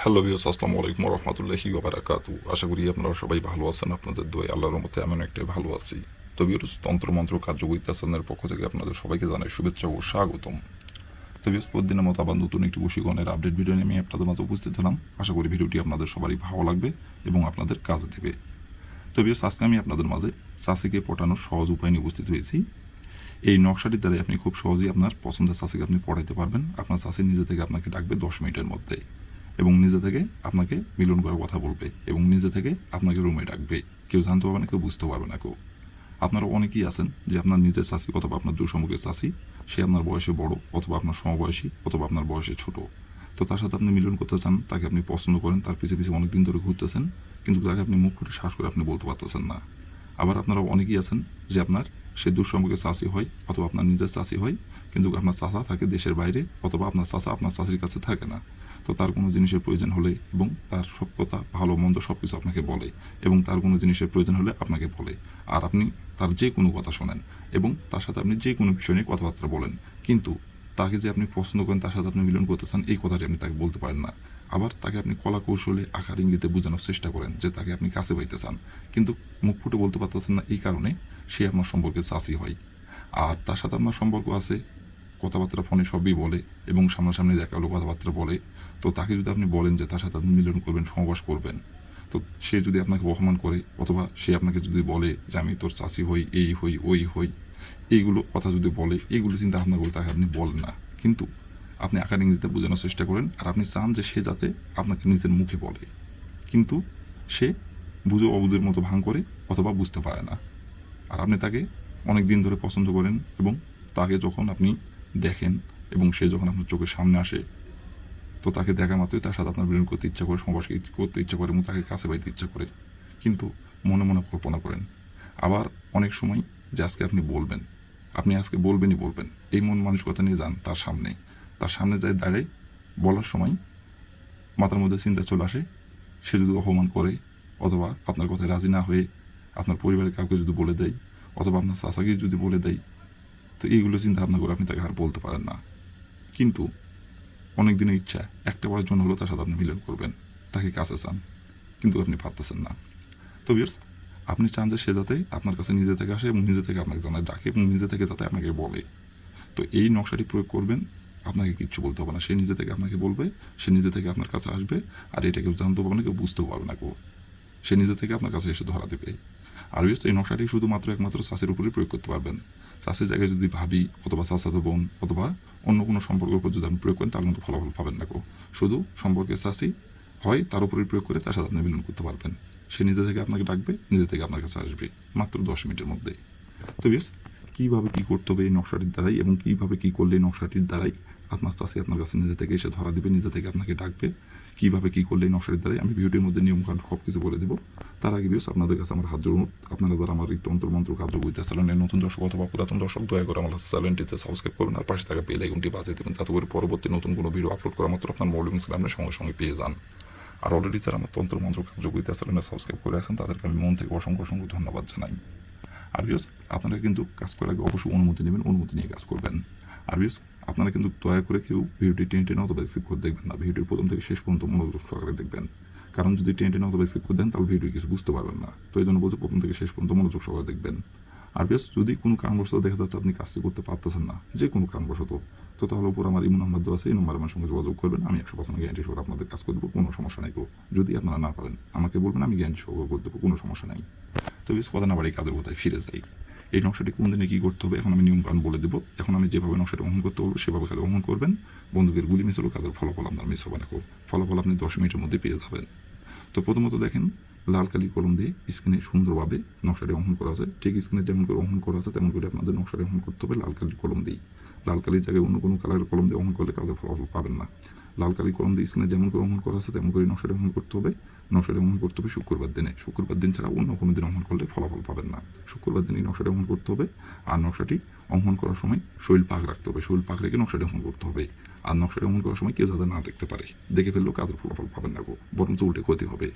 Hello views, আসসালামু আলাইকুম রহমতুল্লাহি ওবারাকাতু। আশা করি আপনারা সবাই ভালো আছেন। আপনাদের দোয়ায় আল্লাহর রহমতে আমি অনেকটাই ভালো আছি। তো ভিউস, তন্ত্রমন্ত্র কার্যকরিতাসনের পক্ষ থেকে আপনাদের সবাইকে জানাই শুভেচ্ছা ও স্বাগতম। তো ভিউস, প্রতিদিনের মতো আবার নতুন একটি বশীকরণের আপডেট ভিডিও নিয়ে আমি আপনাদের মাঝে উপস্থিত হলাম। আশা করি ভিডিওটি আপনাদের সবারই ভালো লাগবে এবং আপনাদের কাজে দেবে। তো ভিউস, আজকে আমি আপনাদের মাঝে চাষিকে পটানোর সহজ উপায় নিয়ে উপস্থিত হয়েছি। এই নকশাটির দ্বারাই আপনি খুব সহজেই আপনার পছন্দের চাষিকে আপনি পড়াইতে পারবেন। আপনার চাষি নিজে থেকে আপনাকে ডাকবে 10 মিনিটের মধ্যে এবং নিজে থেকে আপনাকে মিলন করার কথা বলবে এবং নিজে থেকে আপনাকে রুমে ডাকবে। কেউ জানতে পারবে না, কেউ বুঝতে পারবে না কেউ। আপনারা অনেকেই আছেন যে আপনার নিজের চাষি অথবা আপনার দূর সম্পর্কের চাষি, সে আপনার বয়সে বড় অথবা আপনার সমবয়সী অথবা আপনার বয়সে ছোট। তো তার সাথে আপনি মিলন করতে চান, তাকে আপনি পছন্দ করেন, তার পিছিয়ে পিছিয়ে অনেক দিন ধরে ঘুরতেছেন, কিন্তু তাকে আপনি মুখ ফুটে শ্বাস করে আপনি বলতে পারতেছেন না। আবার আপনারা অনেকেই আছেন যে আপনার সে দূর সম্পর্কের চাষি হয় অথবা আপনার নিজের চাষি হয়, কিন্তু আপনার চাষা থাকে দেশের বাইরে অথবা আপনার চাষা আপনার চাষির কাছে থাকে না। তো তার কোনো জিনিসের প্রয়োজন হলে এবং তার সব কথা ভালো মন্দ সব কিছু আপনাকে বলে এবং তার কোনো জিনিসের প্রয়োজন হলে আপনাকে বলে, আর আপনি তার যে কোনো কথা শোনেন এবং তার সাথে আপনি যে কোনো বিষয় নিয়ে কথাবার্তা বলেন, কিন্তু তাকে যে আপনি পছন্দ করেন, তার সাথে আপনি মিলন করতে চান, এই কথাটি আপনি তাকে বলতে পারেন না। আবার তাকে আপনি কলা কৌশলে আকার ইঙ্গিতে বোঝানোর চেষ্টা করেন যে তাকে আপনি কাছে পাইতে চান, কিন্তু মুখ ফুটে বলতে পারতেছেন না। এই কারণে সে আপনার সম্পর্কে চাষি হয়। আর তার সাথে আপনার সম্পর্ক আছে, কথাবার্তা ফোনে সবই বলে এবং সামনাসামনি দেখা হলো কথাবার্তা বলে। তো তাকে যদি আপনি বলেন যে তার সাথে আপনি মিলন করবেন, সহবাস করবেন, তো সে যদি আপনাকে অপমান করে অথবা সে আপনাকে যদি বলে যে আমি তোর চাষি হই, এই হই, ওই হই, এইগুলো কথা যদি বলে, এইগুলো চিন্তা ভাবনা করে তাকে আপনি বলেন না, কিন্তু আপনি আকার ইঙ্গিতে বোঝানোর চেষ্টা করেন। আর আপনি চান যে সে যাতে আপনাকে নিজের মুখে বলে, কিন্তু সে বুঝো অবুঝের মতো ভাঙ করে অথবা বুঝতে পারে না। আর আপনি তাকে অনেক দিন ধরে পছন্দ করেন এবং তাকে যখন আপনি দেখেন এবং সে যখন আপনার চোখের সামনে আসে, তো তাকে দেখা মাত্রই তার সাথে আপনার মিলন করতে ইচ্ছা করে, সহবাস করতে ইচ্ছা করে এবং তাকে কাছে পাইতে ইচ্ছা করে, কিন্তু মনে মনে কল্পনা করেন। আবার অনেক সময় যে আজকে আপনি বলবেন, আপনি আজকে বলবেনই বলবেন, এই মন মানসিকতা নিয়ে যান তার সামনে যায় দাঁড়ায়। বলার সময় মাথার মধ্যে চিন্তা চলে আসে, সে যদি অপমান করে অথবা আপনার কথায় রাজি না হয়ে আপনার পরিবারের কাউকে যদি বলে দেয় অথবা আপনার চাচাকে যদি বলে দেয়, তো এইগুলো চিন্তা ভাবনা করে আপনি তাকে আর বলতে পারেন না। কিন্তু অনেক দিনের ইচ্ছা, একটা বারের জন্য হলো তার সাথে আপনি মিলন করবেন, তাকে কাছে চান, কিন্তু আপনি পারতেছেন না। তো ভিউয়ার্স, আপনি চান যে সে যাতে আপনার কাছে নিজে থেকে আসে এবং নিজে থেকে আপনাকে জানায় ডাকে এবং নিজে থেকে যাতে আপনাকে বলে। তো এই নকশাটি প্রয়োগ করবেন, আপনাকে কিচ্ছু বলতে হবে না, সে নিজে থেকে আপনাকে বলবে, সে নিজে থেকে আপনার কাছে আসবে। আর এটা কেউ জানতেও পারবে না, কেউ বুঝতেও পারবে না কেউ, সে নিজে থেকে আপনার কাছে এসে ধরা দেবে। আর এই নকশাটি শুধুমাত্র একমাত্র চাষের উপরেই প্রয়োগ করতে পারবেন। চাষের জায়গায় যদি ভাবি অথবা চাচাতো বোন অথবা অন্য কোনো সম্পর্কের উপর যদি আপনি প্রয়োগ করেন, তাহলে কিন্তু ফলাফল পাবেন না কেউ। শুধু সম্পর্কের চাষি হয় তার উপরেই প্রয়োগ করে তার সাথে আপনি মিলন করতে পারবেন। সে নিজে থেকে আপনাকে ডাকবে, নিজে থেকে আপনার কাছে আসবে মাত্র 10 মিনিটের মধ্যে। তো বেশ, কীভাবে কী করতে হবে এই নকশাটির দ্বারাই এবং কীভাবে কী করলে এই নকশাটির দ্বারাই আপনার চাষি আপনার কাছে নিজে থেকে এসে ধরা দেবে, নিজে থেকে আপনাকে ডাকবে, কীভাবে কী করলে এই নকশাটির দ্বারাই আমি ভিডিওটির মধ্যে নিয়মকানুন সব কিছু বলে দেবো। তার আগে বিয়স, আপনাদের কাছে আমার হাত জোড়, আপনারা যারা আমার এই তন্ত্রমন্ত্র কার্যকরিতা চ্যানেলের নতুন দর্শক অথবা পুরাতন দর্শক, দয়া করে আমার চ্যানেলটিতে সাবস্ক্রাইব করবেন আর পাশে থাকা বেল আইকনটি বাজিয়ে দেবেন, যাতে করে পরবর্তী নতুন কোনো ভিডিও আপলোড করা মাত্র আপনার মোবাইল এবং স্ক্রিনের সঙ্গে সঙ্গে পেয়ে যান। আর অলরেডি যারা আমার তন্ত্রমন্ত্র কার্যকরিতা চ্যানেলে সাবস্ক্রাইব করে আছেন, তাদেরকে আমি মন থেকে অসংখ্য অসংখ্য ধন্যবাদ জানাই। আর বিয়স, আপনারা কিন্তু কাজ করার আগে অবশ্যই অনুমতি নেবেন, অনুমতি নিয়ে কাজ করবেন। আর বিয়স, আপনারা কিন্তু দয়া করে কেউ ভিডিওটি টেনে টেনে অথবা স্কিপ করে দেখবেন না, ভিডিওর প্রথম থেকে শেষ পর্যন্ত মনোযোগ সহকারে দেখবেন। কারণ যদি টেনে টেনে অথবা স্কিপ করে দেন, তাহলে ভিডিও কিছু বুঝতে পারবেন না। তো এই জন্য বলছি প্রথম থেকে শেষ পর্যন্ত মনোযোগ সহকারে দেখবেন। আর বিয়স, যদি কোনো কারণবশত দেখা যাচ্ছে আপনি কাজটি করতে পারতেছেন না, যে কোনো কারণবশত, তো তাহলে উপর আমার ইমো নাম্বার দেওয়া আছে, এই নম্বরে আমার সঙ্গে যোগাযোগ করবেন। আমি 100% গ্যারান্টি সহ আপনাদের কাজ করে দেবো, কোনো সমস্যা নাই। যদি আপনারা না পারেন আমাকে বলবেন, আমি গ্যারান্টি সহ করে দেবো, কোনো সমস্যা নাই। তো বেশ, কথা না বাড়ি কাজের কোথায় ফিরে যাই। এই নকশাটি কোন দিনে কী করতে হবে এখন আমি নিয়মকানুন বলে দেবো। এখন আমি যেভাবে নকশাটি অঙ্কন করতে বলবো সেভাবে কাজ অঙ্কন করবেন। বন্দুকের গুলি মিস হলেও কাজের ফলাফল আপনার মিস হবে না, ফলাফল আপনি 10 মিনিটের মধ্যে পেয়ে যাবেন। তো প্রথমত দেখেন, লাল কালি কলম দিয়ে স্ক্রিনে সুন্দরভাবে নকশাটি অঙ্কন করা আছে। ঠিক স্ক্রিনে যেমন করে অঙ্কন করা আছে তেমন করে আপনাদের নকশাটি অঙ্কন করতে হবে লাল কালি কলম দিয়ে। লাল কালির জায়গায় অন্য কোনো কালারের কলম দিয়ে অঙ্কন করলে কাজের ফলাফল পাবেন না। লাল কালি কলম দিয়ে স্ক্রিনে যেমন করে অঙ্কন করা আছে তেমন করে নকশাটি অঙ্কন করতে হবে। নকশাটি অঙ্কন করতে হবে শুক্রবার দিনে। শুক্রবার দিন ছাড়া অন্য কোনো দিন অঙ্কন করলে ফলাফল পাবেন না। শুক্রবার দিনই নকশাটি অঙ্কন করতে হবে। আর নকশাটি অঙ্কন করার সময় শরীর পাক রাখতে হবে, শরীর পাক রেখে নকশাটি অঙ্কন করতে হবে। আর নকশাটি অঙ্কন করার সময় কেউ যাতে না দেখতে পারে, দেখে ফেললেও কাজের ফলাফল পাবেন না, বরঞ্চ উল্টে ক্ষতি হবে।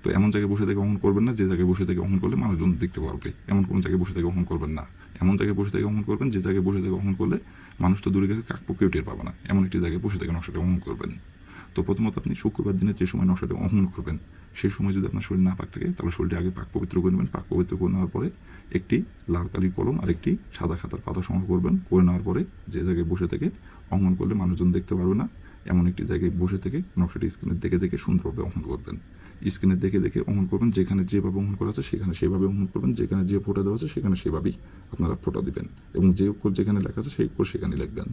তো এমন জায়গায় বসে থেকে অঙ্কন করবেন না যে জায়গায় বসে থেকে অঙ্কন করলে মানুষজন দেখতে পারবে, এমন কোনো জায়গায় বসে থেকে অঙ্কন করবেন না। এমন জায়গায় বসে থেকে অঙ্কন করবেন যে জায়গায় বসে থেকে অঙ্কন করলে মানুষ তো দূরে গেছে, কাকপক্ষেও টের পাবে না, এমন একটি জায়গায় বসে থেকে নকশাটি অঙ্কন করবেন। তো প্রথমত আপনি শুক্রবার দিনে যে সময় নকশাটি অঙ্কন করবেন সেই সময় যদি আপনার শরীর না পাক থাকে তাহলে শরীরটি আগে পাক পবিত্র করে নেবেন। পাক পবিত্র করে নেওয়ার পরে একটি লাল কালি কলম আর একটি সাদা খাতার পাতা সংগ্রহ করবেন। করে নেওয়ার পরে যে জায়গায় বসে থেকে অঙ্কন করলে মানুষজন দেখতে পারবে না এমন একটি জায়গায় বসে থেকে নকশাটি স্ক্রিনে দেখে দেখে সুন্দরভাবে অঙ্কন করবেন। স্ক্রিনে দেখে দেখে অঙ্কন করবেন, যেখানে যেভাবে অঙ্কন করা আছে সেখানে সেভাবে অঙ্কন করবেন, যেখানে যে ফোঁটা দেওয়া আছে সেখানে সেভাবেই আপনারা ফোঁটা দিবেন এবং যে অক্ষর যেখানে লেখা আছে সেই অক্ষর সেখানে লিখবেন।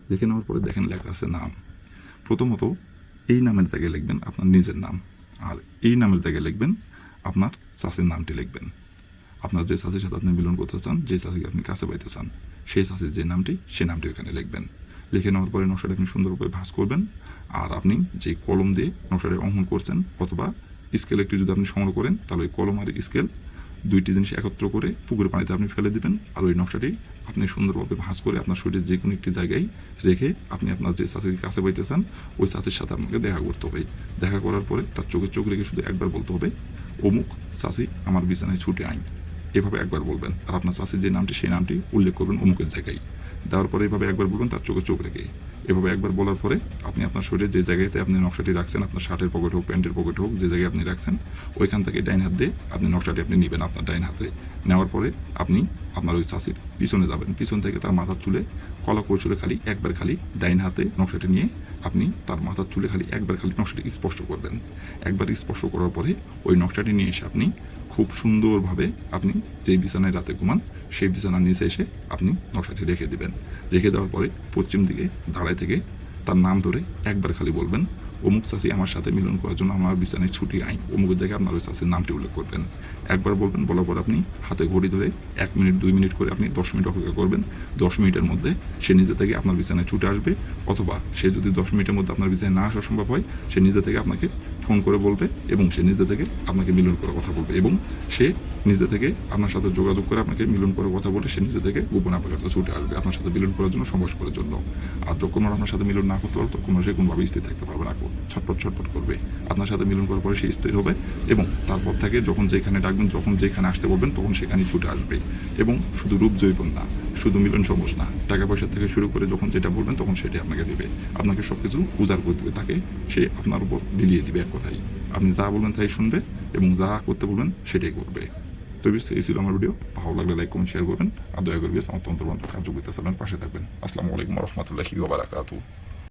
লিখে নেওয়ার পরে দেখেন লেখা আছে নাম। প্রথমত এই নামের জায়গায় লিখবেন আপনার নিজের নাম, আর এই নামের জায়গায় লিখবেন আপনার চাষির নামটি লিখবেন। আপনার যে চাষির সাথে আপনি মিলন করতে চান, যে চাষিকে আপনি কাছে পাইতে চান, সেই চাষির যে নামটি সেই নামটি ওখানে লিখবেন। লিখে নেওয়ার পরে নকশাটা আপনি সুন্দরভাবে ভাঁজ করবেন। আর আপনি যে কলম দিয়ে নকশাটা অঙ্কন করছেন অথবা স্কেল একটি যদি আপনি সংগ্রহ করেন তাহলে ওই কলম আর স্কেল দুইটি জিনিস একত্র করে পুকুরের পানিতে আপনি ফেলে দিবেন। আর ওই নকশাটি আপনি সুন্দরভাবে ভাঁজ করে আপনার শরীরের যে কোনো একটি জায়গায় রেখে আপনি আপনার যে চাষিকে কাছে পাইতে চান ওই চাষির সাথে আপনাকে দেখা করতে হবে। দেখা করার পরে তার চোখে চোখ রেখে শুধু একবার বলতে হবে, অমুক চাষি আমার বিছানায় ছুটে আইন। এভাবে একবার বলবেন। আর আপনার চাষির যে নামটি সেই নামটি উল্লেখ করবেন অমুকের জায়গায়। দেওয়ার পরে এভাবে একবার বলবেন তার চোখে চোখ রেখে। এভাবে একবার বলার পরে আপনি আপনার শরীরে যে জায়গাতে আপনি নকশাটি রাখছেন, আপনার শার্টের পকেট হোক, প্যান্টের পকেট হোক, যে জায়গায় আপনি রাখছেন ওইখান থেকে ডাইন হাত দিয়ে আপনি নকশাটি আপনি নেবেন আপনার ডাইন হাতে। নেওয়ার পরে আপনি আপনার ওই চাষির পিছনে যাবেন। পিছন থেকে তার মাথার চুলে কলা কৌশলে খালি একবার খালি ডাইন হাতে নকশাটি নিয়ে আপনি তার মাথার চুলে খালি একবার খালি নকশাটি স্পর্শ করবেন। একবার স্পর্শ করার পরে ওই নকশাটি নিয়ে এসে আপনি খুব সুন্দরভাবে আপনি যেই বিছানায় রাতে ঘুমান সেই বিছানার নিচে এসে আপনি নকশাটি রেখে দিবেন। রেখে দেওয়ার পরে পশ্চিম দিকে দাঁড়ায় থেকে তার নাম ধরে একবার খালি বলবেন, অমুক চাষি আমার সাথে মিলন করার জন্য আমার বিছানায় ছুটি আইন। অমুকের জায়গায় আপনার ওই চাষির নামটি উল্লেখ করবেন। একবার বলবেন, বলার পর আপনি হাতে ঘড়ি ধরে 1 মিনিট 2 মিনিট করে আপনি 10 মিনিট অপেক্ষা করবেন। 10 মিনিটের মধ্যে সে নিজে থেকে আপনার বিছানায় ছুটে আসবে, অথবা সে যদি 10 মিনিটের মধ্যে আপনার বিছানায় না আসা সম্ভব হয় সে নিজে থেকে আপনাকে ফোন করে বলবে এবং সে নিজে থেকে আপনাকে মিলন করার কথা বলবে এবং সে নিজে থেকে আপনার সাথে যোগাযোগ করে আপনাকে মিলন করার কথা বলে সে নিজে থেকে গোপন আপনার কাছে ছুটে আসবে আপনার সাথে মিলন করার জন্য, সংঘর্ষ করার জন্য। আর যখন আপনার সাথে মিলন না করতে পারবে তখন সে কোনোভাবে স্থির থাকতে পারবে না, ছটপট ছটপট করবে। আপনার সাথে মিলন করার পরে সে স্থির হবে এবং তারপর থেকে যখন যেখানে ডাকবেন, যখন যেখানে আসতে বলবেন তখন সেখানেই ছুটে আসবে। এবং শুধু রূপ জৈবন না, শুধু মিলন সবুজ না, টাকা পয়সা থেকে শুরু করে যখন যেটা বলবেন তখন সেটাই আপনাকে দেবে। আপনাকে সব কিছু উজাড় করে দেবে, তাকে সে আপনার উপর বিলিয়ে দিবে। এক কথাই আপনি যা বলবেন তাই শুনবে এবং যা করতে বলবেন সেটাই করবে। তো এই ছিল আমার ভিডিও। ভালো লাগলে লাইক কমেন্ট শেয়ার করবেন আর দয়া করে আমার তন্ত্রমন্ত্র কার্যকরিতা চ্যানেল পাশে থাকবেন। আসসালামু আলাইকুম রহমতুল্লাহি ওয়া বারাকাতুহু।